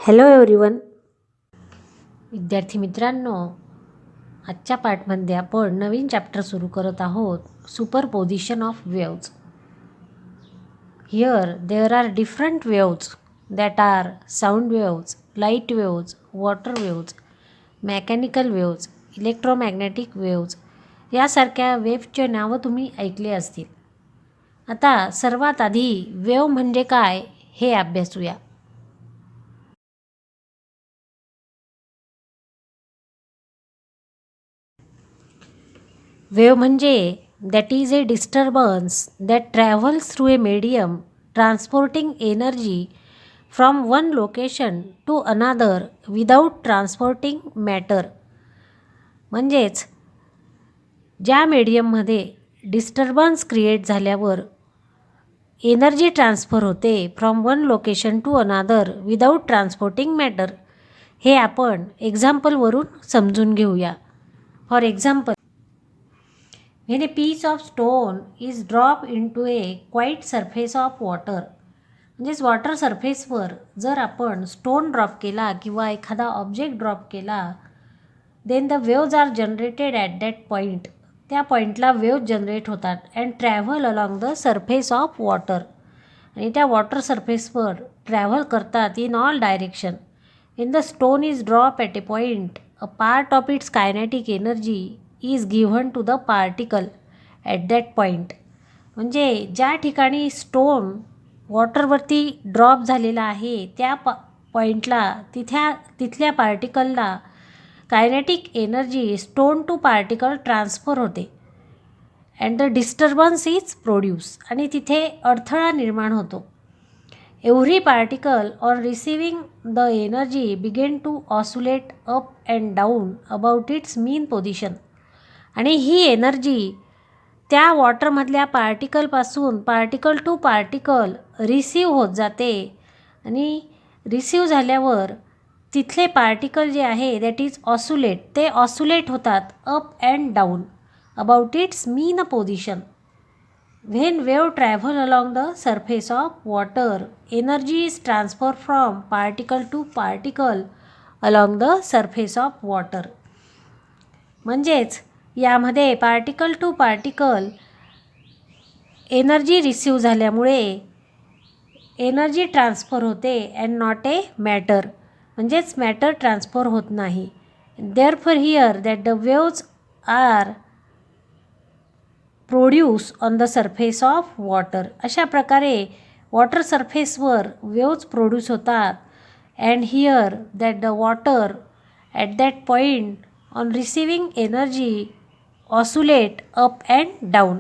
Hello everyone. विद्यार्थी मित्रांनो, आजच्या पार्टमध्ये आपण नवीन चॅप्टर सुरू करत आहोत, superposition of waves. Here there are different waves that are sound waves, light waves, water waves, mechanical waves, electromagnetic waves यासारख्या वेव्जचे नावं तुम्ही ऐकले असतील. आता सर्वात आधी वेव्ह म्हणजे काय हे अभ्यासूया. वेव्ह म्हणजे that is a disturbance that travels through a medium transporting energy from one location to another without transporting matter. म्हणजेच ज्या मीडियममध्ये डिस्टर्बन्स क्रिएट झाल्यावर एनर्जी ट्रान्सफर होते from one location to another without transporting matter. हे आपण एक्झाम्पलवरून समजून घेऊया. For example, when a piece of stone is dropped into a quiet surface of water, म्हणजेच वॉटर सरफेसवर जर आपण स्टोन ड्रॉप केला किंवा एखादा ऑब्जेक्ट ड्रॉप केला, then the waves are generated at that point. त्या पॉईंटला वेव्ज जनरेट होतात and travel along the surface of water. आणि त्या वॉटर सरफेसवर ट्रॅव्हल करतात in all direction. when the stone is dropped at a point, a part of its kinetic energy is given to the particle at that point. म्हणजे ज्या ठिकाणी stone वॉटरवरती drop झालेला आहे त्या पॉईंटला तिथल्या पार्टिकलला kinetic energy stone to particle transfer होते and the disturbance is produce. आणि तिथे अडथळा निर्माण होतो. Every particle on receiving the energy begin to oscillate up and down about its mean position. आणि ही एनर्जी त्या वॉटरमधल्या पार्टिकलपासून पार्टिकल टू पार्टिकल रिसीव होत जाते. आणि रिसीव झाल्यावर तिथले पार्टिकल जे आहे दॅट इज ऑस्युलेट, ते ऑस्युलेट होतात up and down about its mean position. When wave travel along the surface of water, energy is transferred from particle to particle along the surface of water. म्हणजेच यामध्ये particle to particle energy receive झाल्यामुळे energy transfer होते and not a matter. म्हणजेच matter transfer होत नाही. Therefore here that the waves are produce on the surface of water. अशा प्रकारे water सरफेसवर वेव्ज प्रोड्यूस होतात. And here that the water at that point on receiving energy oscillate up and down.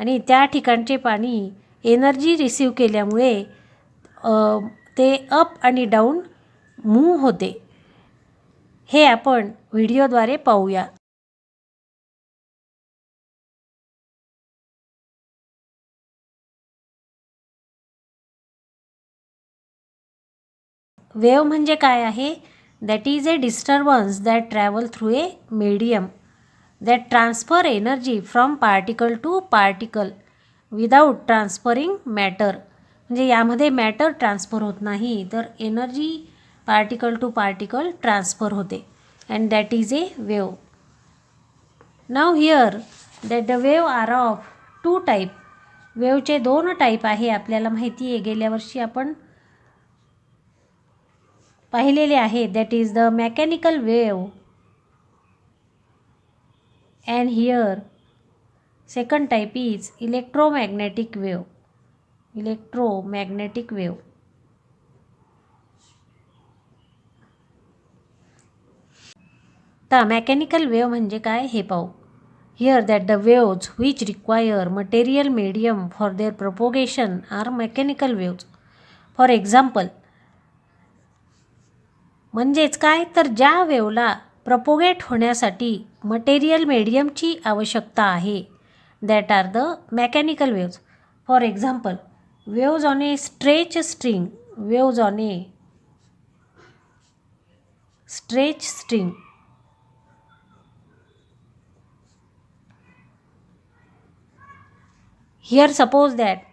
आणि त्या ठिकाणचे पाणी एनर्जी रिसीव केल्यामुळे ते अप आणि डाऊन मूव्ह होते. हे आपण व्हिडिओद्वारे पाहूया. वेव्ह म्हणजे काय आहे? That is a disturbance that travel through a medium that transfer energy from particle to particle without transferring matter. म्हणजे यामध्ये मॅटर ट्रान्सफर होत नाही, तर energy particle to particle transfer होते and that is a wave. Now here that the wave are of two type. वेव्हचे दोन type आहे, आपल्याला माहिती आहे. गेल्या वर्षी आपण पाहिलेले आहे. That is the mechanical wave and here second type is electromagnetic wave. Electromagnetic wave. तर मेकॅनिकल वेव्ह म्हणजे काय हे पाहू. Here that the waves which require material medium for their propagation are mechanical waves. For example, म्हणजेच काय, तर ज्या वेव्हला propagate होण्यासाठी मटेरियल मीडियमची आवश्यकता आहे, that are the mechanical waves. For example, waves on a stretch string. Waves on a stretch string. Here suppose that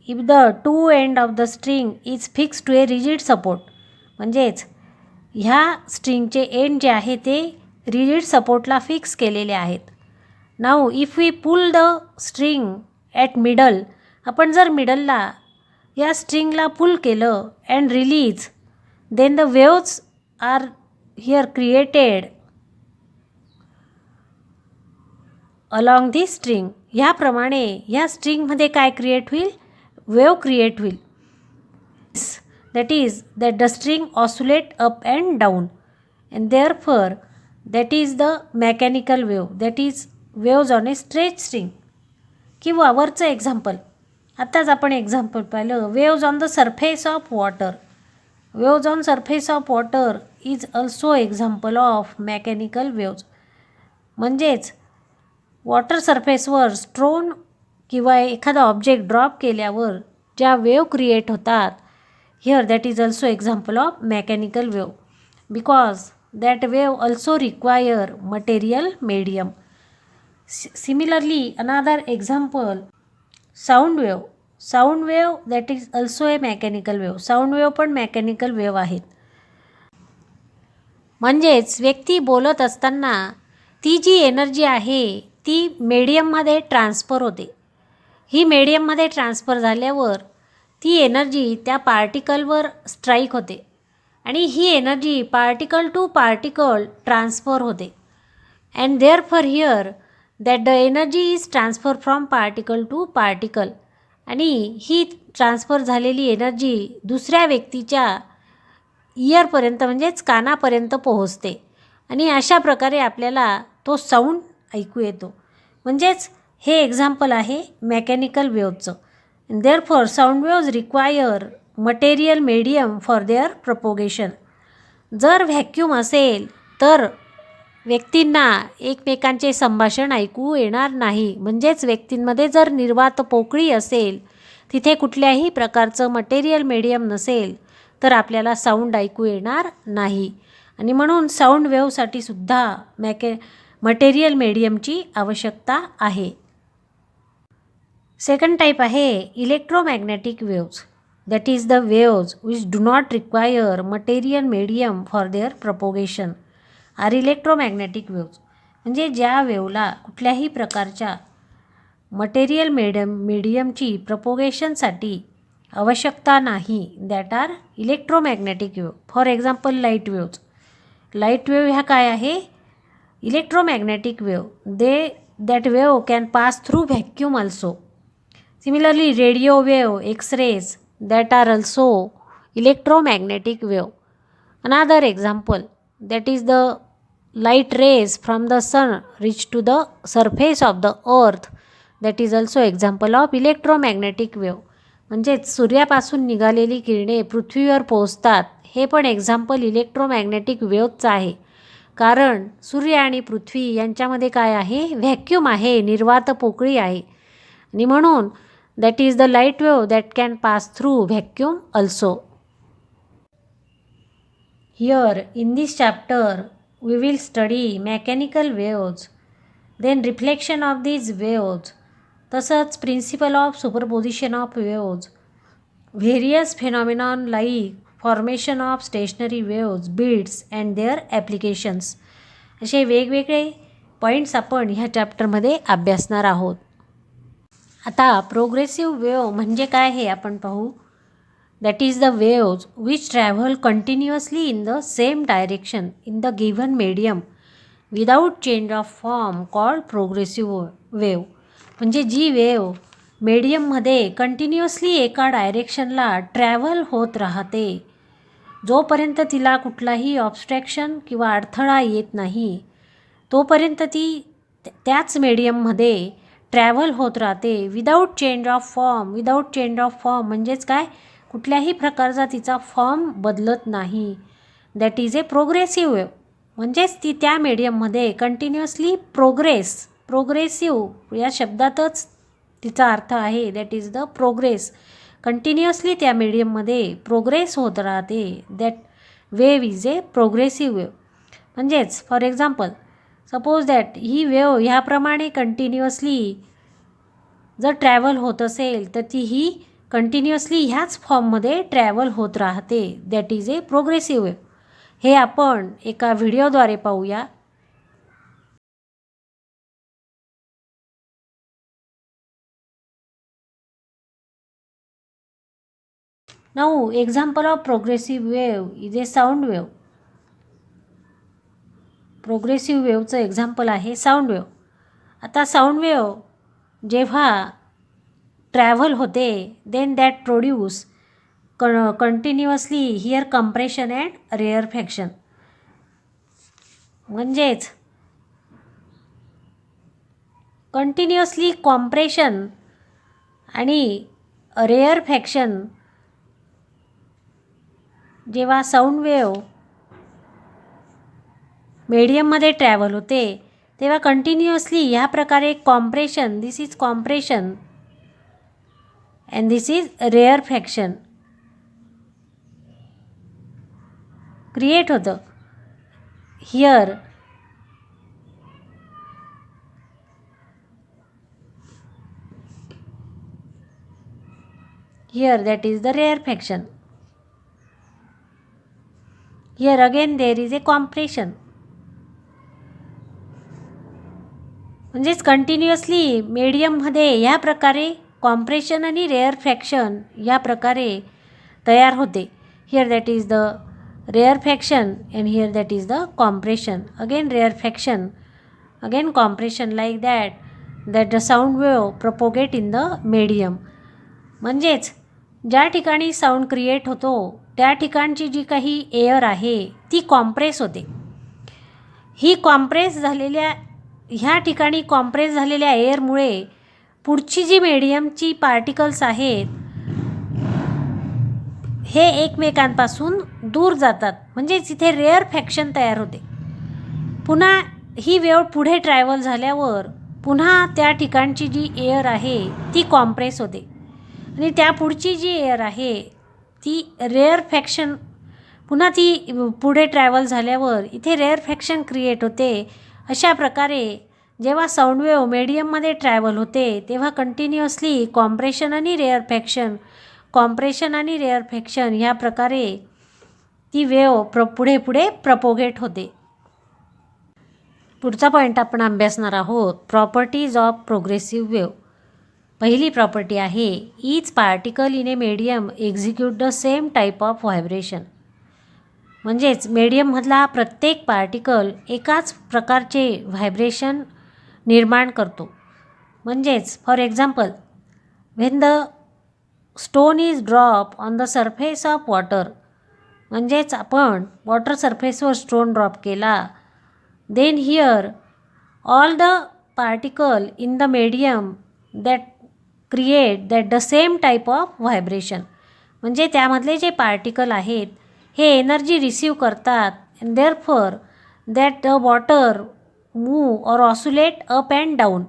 if the two end of the string is fix to a rigid support. म्हणजेच ह्या स्ट्रिंगचे end जे आहे ते rigid सपोर्टला fix केलेले आहेत. Now if we pull the string at middle, आपण जर मिडलला या स्ट्रिंगला पुल केलं and release, then the waves are here created along the string. ह्याप्रमाणे ह्या स्ट्रिंगमध्ये काय क्रिएट होईल, वेव क्रिएट होईल. That is that the string oscillate up and down and therefore that is the mechanical wave, that is waves on a stretch string. किंवा वरचं example, आत्ताच आपण एक्झाम्पल पाहिलं, waves on the surface of water. Waves on surface of water is also example of mechanical waves. म्हणजेच water सरफेसवर स्ट्रोन किंवा एखादा object drop केल्यावर ज्या वेव क्रिएट होतात, here that is also example of mechanical wave because that wave also require material medium. Similarly another example sound wave. Sound wave that is also a mechanical wave. Sound wave पण mechanical wave आहेत. म्हणजेच व्यक्ती बोलत असताना ती जी energy आहे ती मीडियममध्ये ट्रान्सफर होते. ही मीडियममध्ये ट्रान्सफर झाल्यावर ती एनर्जी त्या पार्टिकलवर स्ट्राईक होते आणि ही energy particle to particle transfer होते. And therefore here that the energy is transfer from particle to particle. आणि ही ट्रान्सफर झालेली एनर्जी दुसऱ्या व्यक्तीच्या इयरपर्यंत म्हणजेच कानापर्यंत पोहोचते आणि अशा प्रकारे आपल्याला तो साऊंड ऐकू येतो. म्हणजेच हे एक्झाम्पल आहे मेकॅनिकल वेव्हचं. Therefore sound waves require material medium for their propagation. जर व्हॅक्यूम असेल तर व्यक्तींना एकमेकांचे संभाषण ऐकू येणार नाही. म्हणजेच व्यक्तींमध्ये जर निर्वात पोकळी असेल, तिथे कुठल्याही प्रकारचं मटेरियल मीडियम नसेल तर आपल्याला साऊंड ऐकू येणार नाही. आणि म्हणून साऊंड वेव्हसाठी सुद्धा मटेरियल मीडियमची आवश्यकता आहे. सेकंड टाईप आहे electromagnetic waves. That is the waves which do not require material medium for their propagation are electromagnetic waves. म्हणजे ज्या वेवला कुठल्याही प्रकारच्या मटेरियल मीडियमची प्रपोगेशनसाठी आवश्यकता नाही, that are electromagnetic wave. For example light waves. Light wave ह्या काय आहे, electromagnetic wave. That wave can pass through vacuum also. Similarly radio wave, x-rays that are also electromagnetic wave. Another example that is the light rays from the sun reach to the surface of the earth, that is also example of electromagnetic wave. म्हणजेच सूर्यापासून निघालेली किरणे पृथ्वीवर पोहोचतात, हे पण example electromagnetic वेव्हचं आहे. कारण सूर्य आणि पृथ्वी यांच्यामध्ये काय आहे, व्हॅक्यूम आहे, निर्वात पोकळी आहे. आणि म्हणून that is the light wave that can pass through vacuum also. Here in this chapter we will study mechanical waves, then reflection of these waves, तसंच principle of superposition of waves, various phenomenon like formation of stationary waves, beats and their applications. असे वेगवेगळे points आपण ह्या चॅप्टरमध्ये अभ्यासणार आहोत. आता progressive wave म्हणजे काय हे आपण पाहू. That is the waves which travel continuously in the same direction in the given medium without change of form called progressive wave. म्हणजे जी वेव मीडियममध्ये कंटिन्युअसली एका डायरेक्शनला ट्रॅव्हल होत राहते, जोपर्यंत तिला कुठलाही ऑब्स्ट्रॅक्शन किंवा अडथळा येत नाही तोपर्यंत ती त्याच मीडियममध्ये ट्रॅव्हल होत राहते. Without change of form. Without change of form म्हणजेच काय, कुठल्याही प्रकारचा तिचा फॉर्म बदलत नाही. That is a progressive wave. म्हणजेच ती त्या मीडियममध्ये कंटिन्युअसली प्रोग्रेसिव्ह या शब्दातच तिचा अर्थ आहे. That is the progress. Continuously त्या मीडियममध्ये प्रोग्रेस होत राहते. That wave is a progressive wave. म्हणजेच फॉर एक्झाम्पल सपोज दॅट ही वेव ह्याप्रमाणे कंटिन्युअसली जर ट्रॅव्हल होत असेल तर ती ही कंटिन्युअसली ह्याच फॉर्ममध्ये ट्रॅव्हल होत राहते. That is a progressive wave. हे आपण एका व्हिडिओद्वारे पाहूया. Now, example of progressive wave is a sound wave. Progressive वेव्हचं एक्झाम्पल आहे साऊंड वेव्ह. आता साऊंड वेव्ह जेव्हा ट्रॅव्हल होते then that produce continuously here compression and rarefaction. म्हणजेच कंटिन्युअसली कॉम्प्रेशन आणि रेअरफॅक्शन जेव्हा साऊंड वेव्ह मीडियममध्ये ट्रॅव्हल होते तेव्हा कंटिन्युअसली ह्या प्रकारे compression, this is compression and this is rarefaction create होतं. Here that is the rarefaction. Here again there is a compression. म्हणजेच कंटिन्युअसली मीडियममध्ये ह्या प्रकारे कॉम्प्रेशन आणि रेअरफॅक्शन ह्या प्रकारे तयार होते. Here that is the rarefaction and here that is the compression. Again rarefaction, again compression, like that the sound wave propagate in the medium. म्हणजेच ज्या ठिकाणी साऊंड क्रिएट होतो त्या ठिकाणची जी काही एअर आहे ती कॉम्प्रेस होते. ही ह्या ठिकाणी कॉम्प्रेस झालेल्या एअरमुळे पुढची जी मीडियमची पार्टिकल्स आहेत हे एकमेकांपासून दूर जातात. म्हणजेच इथे रेअरफॅक्शन तयार होते. पुन्हा ही वेव्ह पुढे ट्रॅव्हल झाल्यावर पुन्हा त्या ठिकाणची जी एअर आहे ती कॉम्प्रेस होते आणि त्या पुढची जी एअर आहे ती रेअरफॅक्शन, पुन्हा ती पुढे ट्रॅव्हल झाल्यावर इथे रेअरफॅक्शन क्रिएट होते. अशा प्रकारे जेव्हा साऊंड वेव्ह मीडियममध्ये ट्रॅव्हल होते तेव्हा कंटिन्युअसली कॉम्प्रेशन आणि रेअरफॅक्शन ह्या प्रकारे ती वेव्ह पुढे प्रपोगेट होते. पुढचा पॉईंट आपण अभ्यासणार आहोत प्रॉपर्टीज ऑफ प्रोग्रेसिव्ह वेव्ह. पहिली प्रॉपर्टी आहे each particle in a medium execute the same type of vibration. म्हणजेच मीडियममधला प्रत्येक पार्टिकल एकाच प्रकारचे व्हायब्रेशन निर्माण करतो. म्हणजेच for example when the stone is drop on the surface of water. म्हणजेच आपण वॉटर सरफेसवर स्टोन ड्रॉप केला then here all the particle in the medium that create the same type of vibration. म्हणजे त्यामधले जे पार्टिकल आहेत हे एनर्जी रिसीव करतात and therefore that the water move or oscillate up and down.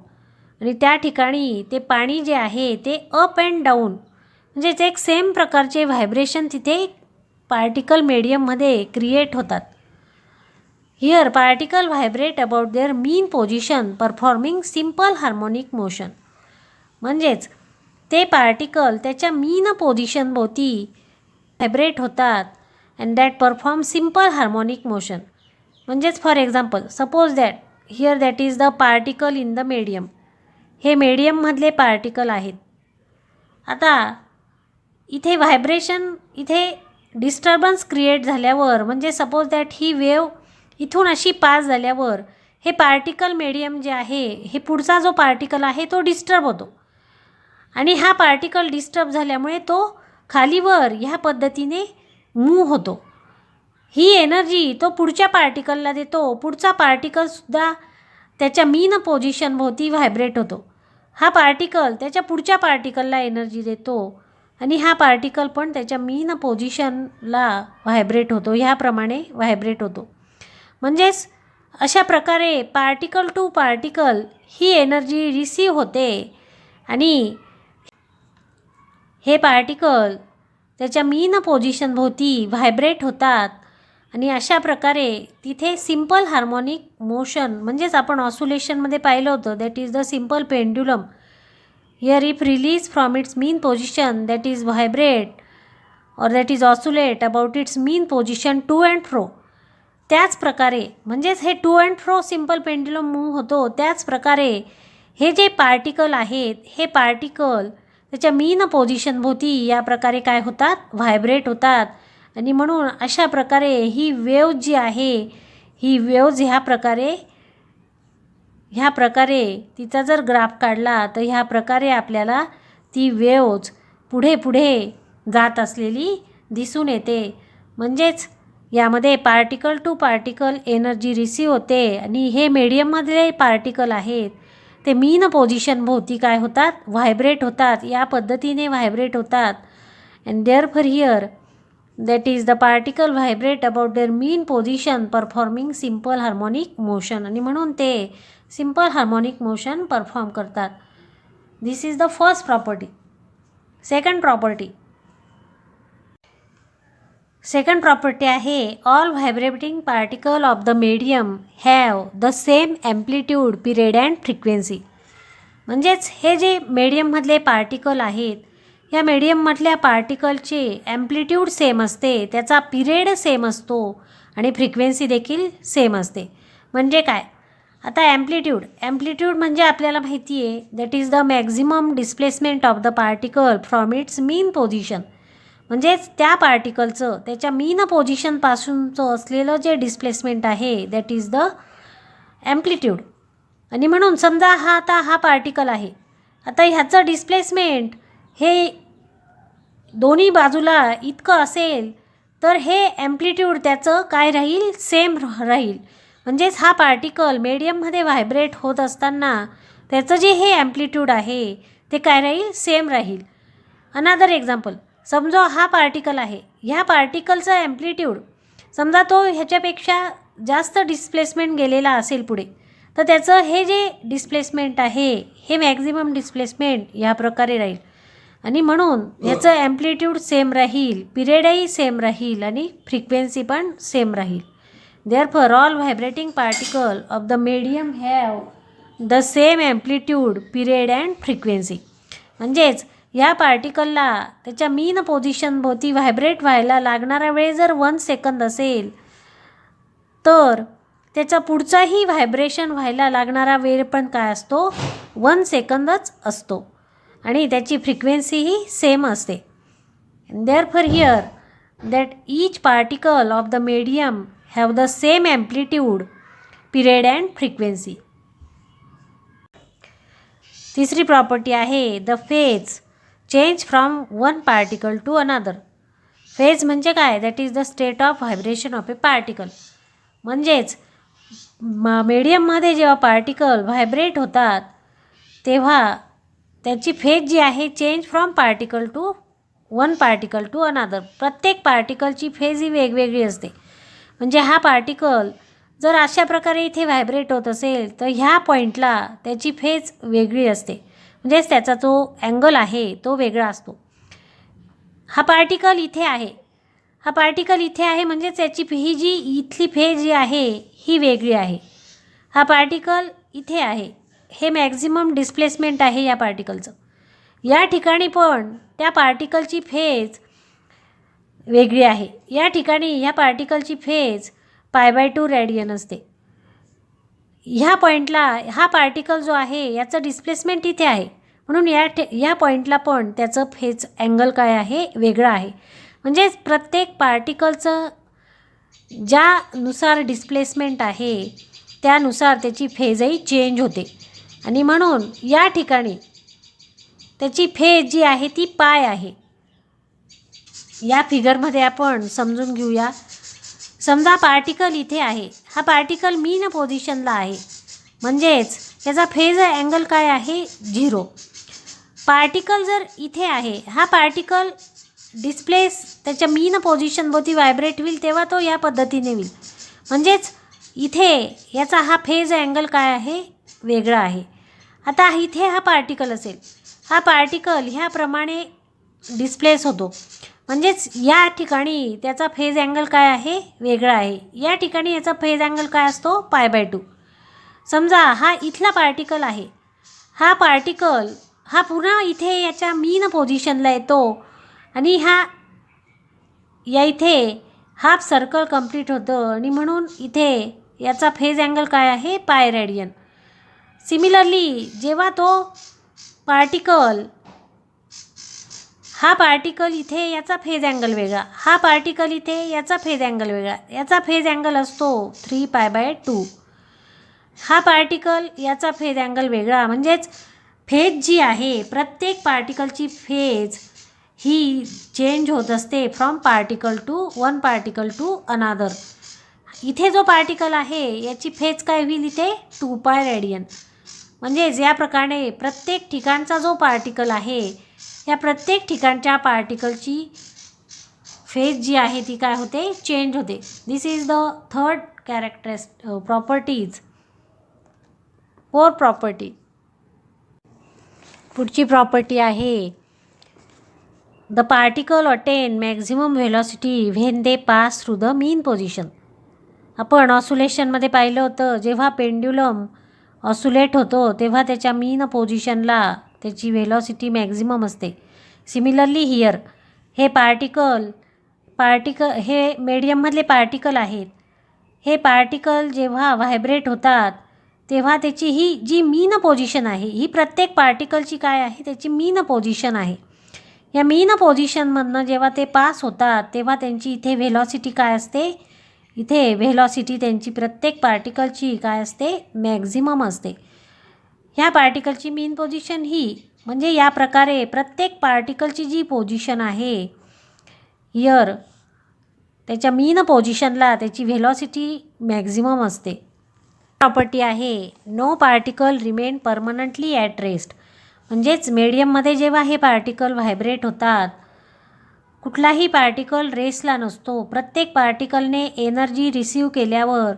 आणि त्या ठिकाणी ते पाणी जे आहे ते अप अँड डाऊन म्हणजेच एक सेम प्रकारचे व्हायब्रेशन तिथे पार्टिकल मीडियममध्ये क्रिएट होतात. Here particle vibrate about their mean position performing simple harmonic motion. म्हणजेच ते पार्टिकल त्याच्या मीन पोझिशनभोवती व्हायब्रेट होतात and that perform simple harmonic motion. म्हणजेच for example suppose that here that is the particle in the medium. हे मीडियममधले particle आहेत. आता इथे व्हायब्रेशन, इथे डिस्टर्बन्स क्रिएट झाल्यावर म्हणजे सपोज दॅट ही वेव्ह इथून अशी पास झाल्यावर हे पार्टिकल मीडियम जे आहे हे पुढचा जो पार्टिकल आहे तो डिस्टर्ब होतो आणि हा पार्टिकल डिस्टर्ब झाल्यामुळे तो खालीवर ह्या पद्धतीने मूव्ह होतो. ही एनर्जी तो पुढच्या पार्टिकलला देतो. पुढचा पार्टिकलसुद्धा त्याच्या मीन पोझिशनभोवती व्हायब्रेट होतो. हा पार्टिकल त्याच्या पुढच्या पार्टिकलला एनर्जी देतो आणि हा पार्टिकल पण त्याच्या मीन पोझिशनला व्हायब्रेट होतो. ह्याप्रमाणे व्हायब्रेट होतो. म्हणजेच अशा प्रकारे पार्टिकल टू पार्टिकल ही एनर्जी रिसीव होते आणि हे पार्टिकल त्याच्या मीन पोझिशनभोवती व्हायब्रेट होतात आणि अशा प्रकारे तिथे सिम्पल हार्मोनिक मोशन म्हणजेच आपण ऑसुलेशनमध्ये पाहिलं होतं that is the simple pendulum. Here if release from its mean position, that is vibrate or that is oscillate about its mean position to and fro. त्याच प्रकारे म्हणजेच हे to and fro simple pendulum move होतो. त्याच प्रकारे हे जे पार्टिकल आहेत, हे पार्टिकल त्याच्या मीन पोझिशनभोवती या प्रकारे काय होतात, व्हायब्रेट होतात. आणि म्हणून अशा प्रकारे ही वेव्ह जी आहे, ही वेव्ज ह्या प्रकारे तिचा जर ग्राफ काढला तर ह्या प्रकारे आपल्याला ती वेव्ज पुढे पुढे जात असलेली दिसून येते. म्हणजेच यामध्ये particle to particle energy receive होते आणि हे मीडियममधले पार्टिकल आहेत ते मीन पोझिशनभोवती काय होतात, व्हायब्रेट होतात. या पद्धतीने व्हायब्रेट होतात. And therefore here that is the particle vibrate about their mean position performing simple harmonic motion. आणि म्हणून ते सिम्पल हार्मोनिक मोशन परफॉर्म करतात. This is the first property. Second property आहे all vibrating particle of the medium have the same amplitude period and frequency. म्हणजेच हे जे मीडियममधले particle आहेत, या मीडियममधल्या पार्टिकलचे ॲम्प्लिट्यूड सेम असते, त्याचा पिरियड सेम असतो आणि फ्रिक्वेन्सी देखील सेम असते. म्हणजे काय, आता ॲम्प्लिट्यूड म्हणजे आपल्याला माहिती आहे that is the maximum displacement of the particle from its mean position. म्हणजेच त्या पार्टिकलचं त्याच्या मीन पोझिशनपासूनचं असलेलं जे डिस्प्लेसमेंट आहे दॅट इज द ॲम्प्लिट्यूड. आणि म्हणून समजा हा पार्टिकल आहे, आता ह्याचं डिस्प्लेसमेंट हे दोन्ही बाजूला इतकं असेल तर हे ॲम्प्लिट्यूड त्याचं काय राहील, सेम राहील. म्हणजेच हा पार्टिकल मीडियममध्ये व्हायब्रेट होत असताना त्याचं जे हे ॲम्प्लिट्यूड आहे ते काय राहील, सेम राहील. अनदर एक्झाम्पल, समजा हा पार्टिकल आहे, ह्या पार्टिकलचा ॲम्प्लिट्यूड समजा तो ह्याच्यापेक्षा जास्त डिस्प्लेसमेंट गेलेला असेल पुढे, तर त्याचं हे जे डिस्प्लेसमेंट आहे हे मॅक्झिमम डिस्प्लेसमेंट ह्या प्रकारे राहील. आणि म्हणून ह्याचं ॲम्प्लिट्यूड सेम राहील, पिरियडही सेम राहील आणि फ्रिक्वेन्सी पण सेम राहील. Therefore all vibrating particle of the medium have the same amplitude period and frequency. म्हणजेच या पार्टिकलला त्याच्या मीन पोझिशनभोवती व्हायब्रेट व्हायला लागणारा वेळ जर 1 सेकंद असेल तर त्याचा पुढचाही व्हायब्रेशन व्हायला लागणारा वेळ पण काय असतो, 1 सेकंदच असतो आणि त्याची फ्रिक्वेन्सीही सेम असते. Therefore here that each particle of the medium have the same amplitude period and frequency. तिसरी प्रॉपर्टी आहे the phase change from one particle to another. Phase म्हणजे काय, that is the state of vibration of a particle. म्हणजेच मीडियममध्ये जेव्हा particle vibrate होतात तेव्हा त्याची फेज जी आहे change from one particle to another. प्रत्येक पार्टिकलची फेज ही वेगवेगळी असते. म्हणजे हा पार्टिकल जर अशा प्रकारे इथे व्हायब्रेट होत असेल तर ह्या पॉईंटला त्याची फेज वेगळी असते. म्हणजेच त्याचा जो अँगल आहे तो वेगळा असतो. हा पार्टिकल इथे आहे म्हणजे त्याची ही जी इथली फेज जी आहे ही वेगळी आहे. हा पार्टिकल इथे आहे, हे मॅक्झिमम डिस्प्लेसमेंट आहे या पार्टिकलचं. या ठिकाणी पण त्या पार्टिकलची फेज वेगळी आहे. या ठिकाणी ह्या पार्टिकलची फेज π/2 रेडियन असते. ह्या पॉईंटला हा पार्टिकल जो आहे याचं डिस्प्लेसमेंट इथे आहे, म्हणून या पॉईंटला पण त्याचं फेज अँगल काय आहे, वेगळं आहे. म्हणजेच प्रत्येक पार्टिकलचं ज्यानुसार डिस्प्लेसमेंट आहे त्यानुसार त्याची फेजही चेंज होते. आणि म्हणून या ठिकाणी त्याची फेज जी आहे ती पाय आहे. या फिगरमध्ये आपण समजून घेऊया. समजा पार्टिकल इथे आहे, हा पार्टिकल मीन पोझिशनला आहे, म्हणजेच त्याचा फेज अँगल काय आहे, 0. पार्टिकल जर इथे आहे, हा पार्टिकल त्याच्या मीन पोझिशनभोवती व्हायब्रेट होईल तेव्हा तो या पद्धतीने होईल. म्हणजेच इथे याचा हा फेज अँगल काय आहे, वेगळा आहे. आता इथे हा पार्टिकल असेल, हा पार्टिकल ह्याप्रमाणे डिस्प्लेस होतो. म्हणजेच या ठिकाणी त्याचा फेज अँगल काय आहे, वेगळा आहे. या ठिकाणी याचा फेज अँगल काय असतो, π/2. समजा हा इथला पार्टिकल आहे, हा पार्टिकल हा पुन्हा इथे याच्या मीन पोझिशनला येतो आणि या इथे हाफ सर्कल कंप्लीट होतं आणि म्हणून इथे याचा फेज अँगल काय आहे, पाय रेडियन. सिमिलरली जेव्हा तो पार्टिकल हा पार्टिकल इथे याचा फेज अँगल वेगळा, हा पार्टिकल इथे याचा फेज अँगल वेगळा, याचा फेज अँगल असतो 3π/2. हा पार्टिकल याचा फेज अँगल वेगळा, म्हणजेच फेज जी आहे प्रत्येक पार्टिकलची फेज ही चेंज होत असते from one particle to another. इथे जो पार्टिकल आहे याची फेज काय होईल इथे 2π रेडियन. म्हणजेच या प्रकारे प्रत्येक ठिकाणचा जो पार्टिकल आहे या प्रत्येक ठिकाणच्या पार्टिकलची फेज जी आहे ती काय होते, चेंज होते. This is the third properties, 4 property. पुढची प्रॉपर्टी आहे the particle attain maximum velocity when they pass through the mean position. आपण ऑसुलेशनमध्ये पाहिलं होतं, जेव्हा पेंड्युलम ऑसुलेट होतो तेव्हा त्याच्या मीन पोझिशनला त्याची व्हेलॉसिटी मॅक्झिमम असते. सिमिलरली हिअर हे पार्टिकल हे मीडियममधले पार्टिकल आहेत. हे पार्टिकल जेव्हा व्हायब्रेट होतात तेव्हा त्याची ही जी मीन पोझिशन आहे ही प्रत्येक पार्टिकलची काय आहे, त्याची मीन पोझिशन आहे. या मीन पोझिशनमधनं जेव्हा ते पास होतात तेव्हा त्यांची इथे व्हेलॉसिटी काय असते, इथे व्हेलॉसिटी त्यांची प्रत्येक पार्टिकलची काय असते, मॅक्झिमम असते. ह्या पार्टिकलची मीन पोझिशन ही, म्हणजे या प्रकारे प्रत्येक पार्टिकलची जी पोझिशन आहे हिअर त्याच्या मीन पोझिशनला त्याची व्हेलॉसिटी मॅक्झिमम असते. प्रॉपर्टी आहे no particle remain permanently at rest. म्हणजेच मीडियममध्ये जेव्हा हे पार्टिकल व्हायब्रेट होतात कुठलाही पार्टिकल रेसला नसतो. प्रत्येक पार्टिकलने एनर्जी रिसीव केल्यावर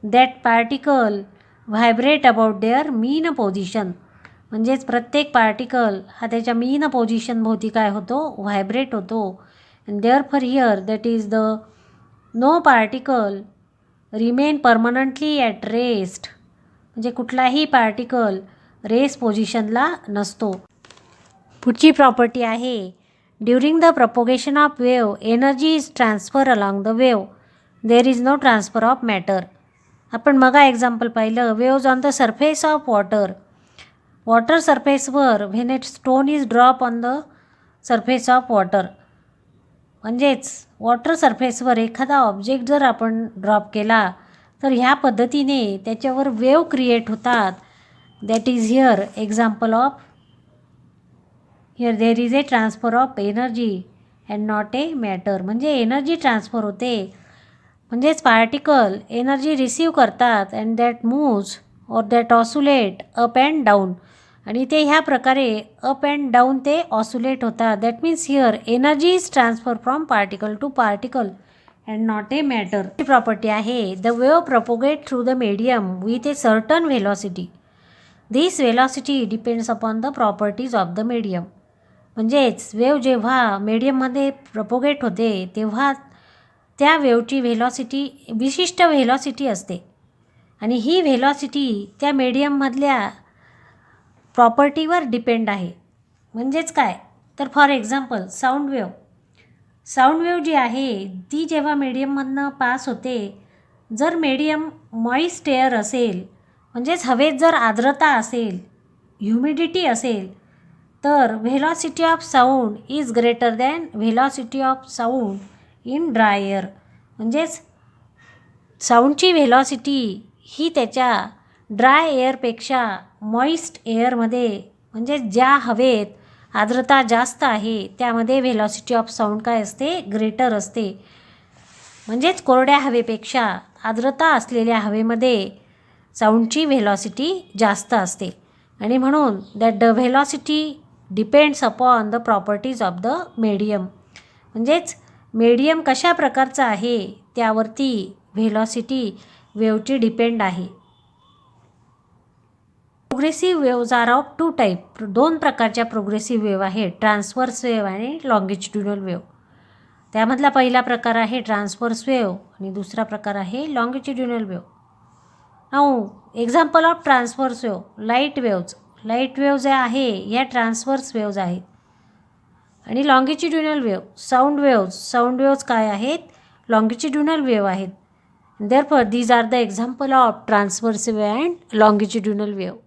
that particle vibrate about their mean position. म्हणजेच प्रत्येक पार्टिकल हा त्याच्या मीन पोझिशनभोवती काय होतो, व्हायब्रेट होतो. And therefore here that is the no particle remain permanently at rest. म्हणजे कुठलाही पार्टिकल रेस पोझिशनला नसतो. पुढची प्रॉपर्टी आहे during the propagation of wave energy is transfer along the wave, there is no transfer of matter. आपण मगा example पाहिलं, waves on the surface of water सरफेसवर when a stone is drop on the surface of water. म्हणजेच water सरफेसवर एखादा object जर आपण drop केला तर ह्या पद्धतीने त्याच्यावर वेव्ह क्रिएट होतात. That is here example of here there is a transfer of energy and not a matter. म्हणजे एनर्जी ट्रान्सफर होते, म्हणजेच पार्टिकल एनर्जी रिसीव करतात and that moves or that oscillate up and down. आणि ते ह्या प्रकारे up and down ते oscillate होतात. That means here energy is transfer from particle to particle and not a matter. Property आहे the wave propagate through the medium with a certain velocity. This velocity depends upon the properties of the medium. म्हणजेच wave जेव्हा मीडियममध्ये propagate होते तेव्हा त्या वेव्हची velocity विशिष्ट velocity असते आणि ही व्हेलॉसिटी त्या मीडियममधल्या प्रॉपर्टीवर डिपेंड आहे. म्हणजेच काय तर फॉर एक्झाम्पल साऊंड वेव्ह जी आहे ती जेव्हा मीडियममधनं पास होते, जर मीडियम मॉइस्ट एअर असेल म्हणजेच हवेत जर आर्द्रता असेल, ह्युमिडिटी असेल, तर velocity of sound is greater than velocity of sound in dry air. म्हणजेच साऊंडची व्हेलॉसिटी ही त्याच्या ड्राय एअरपेक्षा मॉइस्ट एअरमध्ये, म्हणजे ज्या हवेत आर्द्रता जास्त आहे त्यामध्ये व्हेलॉसिटी ऑफ साऊंड काय असते, ग्रेटर असते. म्हणजेच कोरड्या हवेपेक्षा आर्द्रता असलेल्या हवेमध्ये साऊंडची व्हेलॉसिटी जास्त असते. आणि म्हणून that the velocity depends upon the properties of the medium. म्हणजेच मीडियम कशा प्रकारचा आहे त्यावरती व्हेलॉसिटी वेव्हची डिपेंड आहे. Progressive waves are of 2 type. 2 प्रकारच्या प्रोग्रेसिव्ह वेव्ह आहेत, ट्रान्सव्हर्स वेव्ह आणि लॉंगिट्युडिनल वेव्ह. त्यामधला पहिला प्रकार आहे ट्रान्सव्हर्स वेव्ह आणि दुसरा प्रकार आहे longitudinal wave. Now example of transverse wave, light waves. Light wave जे आहे ह्या ट्रान्सवर्स वेव्ज आहेत. आणि लॉंगिट्युडिनल वेव्ह, साऊंड वेव्ज काय आहेत? लॉंगिट्युडिनल वेव्ह आहेत. Therefore these are the example of transverse wave and longitudinal wave.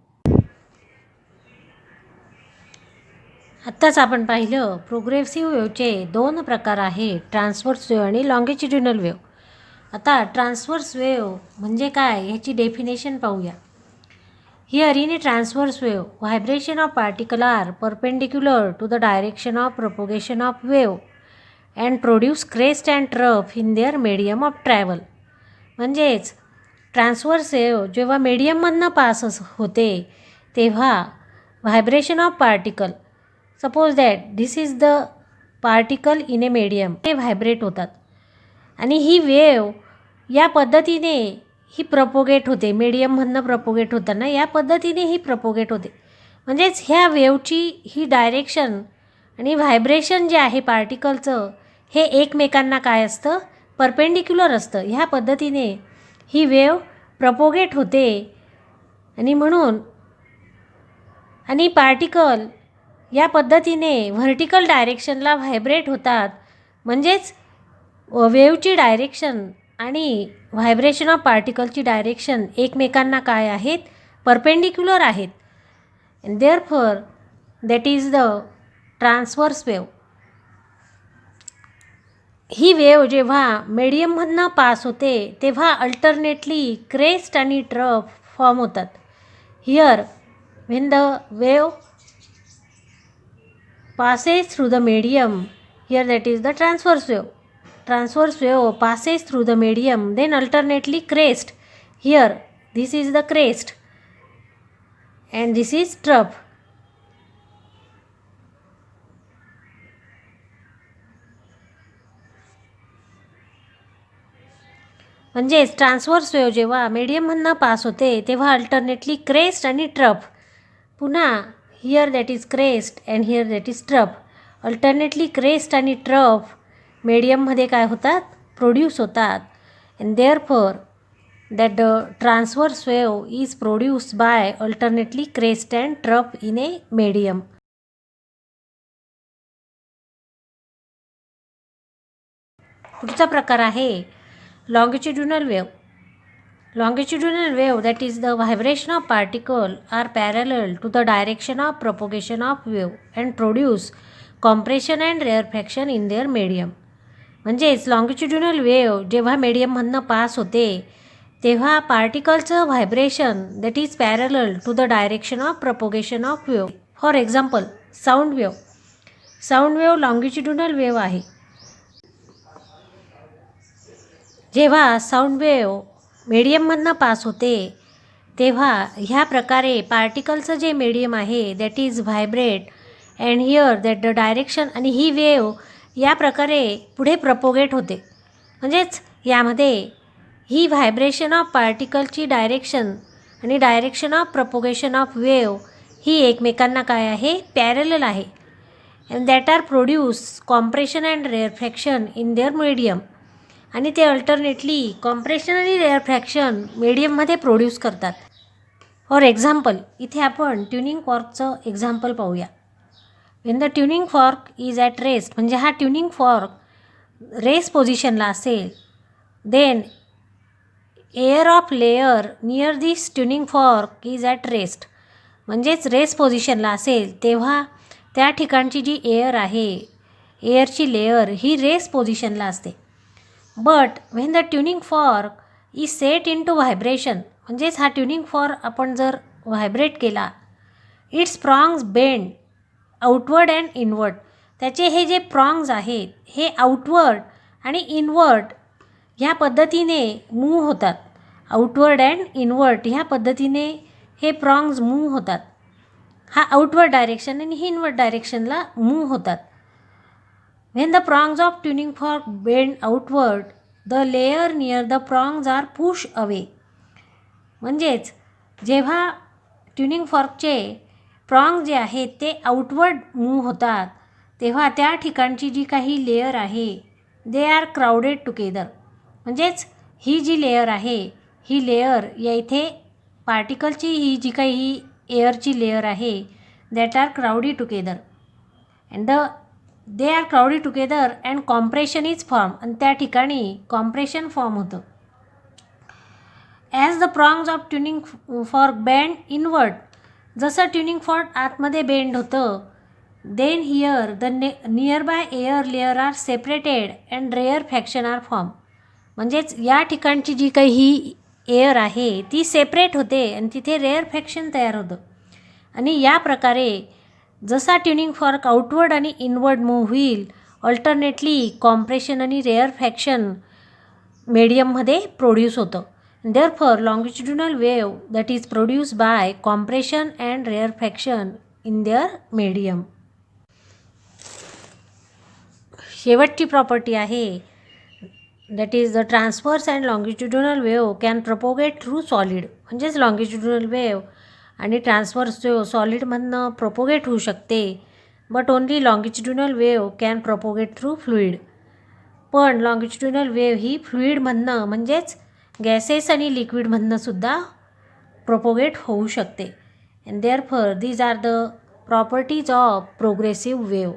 आत्ताच आपण पाहिलं प्रोग्रेसिव्ह वेव्हचे दोन प्रकार आहेत, ट्रान्सवर्स वेव्ह आणि लॉंगिट्युडिनल वेव्ह. आता ट्रान्सवर्स वेव्ह म्हणजे काय ह्याची डेफिनेशन पाहूया. Here in a transverse wave vibration of particle are perpendicular to the direction of propogation of wave and produce crest and trough in their medium of travel. म्हणजेच transverse wave जेव्हा मीडियममधनं pass होते तेव्हा vibration of particle, suppose that this is the particle in a medium, ते vibrate होतात आणि ही wave या पद्धतीने ही प्रपोगेट होते. मीडियममधनं प्रपोगेट होताना या पद्धतीने ही प्रपोगेट होते. म्हणजेच ह्या वेव्हची ही डायरेक्शन आणि व्हायब्रेशन जे आहे पार्टिकलचं हे एकमेकांना काय असतं? परपेंडिक्युलर असतं. ह्या पद्धतीने ही वेव्ह प्रपोगेट होते आणि म्हणून आणि पार्टिकल या पद्धतीने व्हर्टिकल डायरेक्शनला व्हायब्रेट होतात. म्हणजेच वेव्हची डायरेक्शन आणि व्हायब्रेशन ऑफ पार्टिकलची डायरेक्शन एकमेकांना काय आहेत? परपेंडिक्युलर आहेत. And therefore that is the transverse wave. He wave जेव्हा मीडियममधनं पास होते तेव्हा अल्टरनेटली क्रेस्ट आणि ट्रफ फॉर्म होतात. Here when the wave passes through the medium, here that is the transverse wave passes through the medium, then alternately crest, here this is the crest and this is trough. म्हणजेच transverse wave जेव्हा मीडियममधनं pass होते तेव्हा alternately crest आणि trough, पुन्हा here that is crest and here that is trough. Alternately crest आणि trough मीडियममध्ये काय होतात? प्रोड्यूस होतात. And therefore that the transverse wave is produced by alternately crest and trough in a medium. पुढचा प्रकार आहे longitudinal wave. Longitudinal wave, that is the vibration of particle, are parallel to the direction of propagation of wave and produce compression and rarefaction in their medium. म्हणजेच longitudinal wave जेव्हा मीडियममधनं pass होते तेव्हा पार्टिकलचं vibration that is parallel to the direction of propagation of wave. For example sound wave. Sound wave longitudinal wave आहे. जेव्हा sound wave मीडियममधनं pass होते तेव्हा ह्या प्रकारे पार्टिकलचं जे मीडियम आहे that is vibrate and here that the direction, आणि ही wave या प्रकारे पुढे प्रपोगेट होते. म्हणजेच यामध्ये ही व्हायब्रेशन ऑफ पार्टिकलची डायरेक्शन आणि direction of propagation of wave ही एकमेकांना काय आहे? पॅरलल आहे. And that are produce compression and rarefaction in their medium, आणि ते अल्टरनेटली कॉम्प्रेशन आणि रेअरफॅक्शन मीडियममध्ये प्रोड्यूस करतात. फॉर एक्झाम्पल इथे आपण ट्युनिंग फॉर्कचं एक्झाम्पल पाहूया. When the tuning fork is at rest, म्हणजे हा ट्युनिंग फॉर्क रेस्ट पोझिशनला असेल, then air of layer near this tuning fork is at rest. म्हणजेच रेस्ट पोझिशनला असेल तेव्हा त्या ठिकाणची जी एअर आहे, एअरची लेयर ही रेस्ट पोझिशनला असते. But when the tuning fork is set in to vibration, म्हणजेच हा ट्युनिंग फॉर्क आपण जर व्हायब्रेट केला, its prongs bend outward and inward. त्याचे हे जे प्रॉंग्स आहेत हे आउटवर्ड आणि इनवर्ड ह्या पद्धतीने मूव्ह होतात. आउटवर्ड अँड इनवर्ड ह्या पद्धतीने हे प्रॉंग्स मूव्ह होतात. हा आउटवर्ड डायरेक्शन आणि इनवर्ड डायरेक्शनला मूव्ह होतात. When the prongs of tuning fork bend outward, the layer near the prongs are pushed away. म्हणजेच जेव्हा ट्युनिंग फॉर्कचे प्रॉंग जे आहेत ते आउटवर्ड मूव्ह होतात तेव्हा त्या ठिकाणची जी काही लेयर आहे दे आर क्राउडेड टुगेदर. म्हणजेच ही जी लेयर आहे ही लेयर या इथे पार्टिकलची ही जी काही एअरची लेअर आहे that are crowdy together and they are crowdy together and compression is form, आणि त्या ठिकाणी कॉम्प्रेशन फॉर्म होतं. As the prongs of tuning fork bend inward, जसं ट्युनिंग फॉर्क आतमध्ये बेंड होतं, then here the nearby air layer are separated and rarefaction are form. म्हणजेच या ठिकाणची जी काही ही एअर आहे ती सेपरेट होते आणि तिथे रेअर फॅक्शन तयार होतं. आणि या प्रकारे जसा ट्युनिंग फॉर्क आउटवर्ड आणि इनवर्ड मूव्ह होईल, ऑल्टरनेटली कॉम्प्रेशन आणि रेअर फॅक्शन मीडियममध्ये प्रोड्यूस होतं. Therefore, longitudinal wave that is produced by compression and rarefaction in their medium. शेवटची प्रॉपर्टी आहे that is the transverse and longitudinal wave can propagate through solid. म्हणजेच longitudinal wave आणि transverse wave सॉलिडमधनं propagate होऊ शकते, but only longitudinal wave can propagate through fluid. पण longitudinal wave ही फ्लुईडमधनं म्हणजेच gases आणि लिक्विडमधनं सुद्धा प्रोपोगेट होऊ शकते. And therefore these are the properties of progressive wave.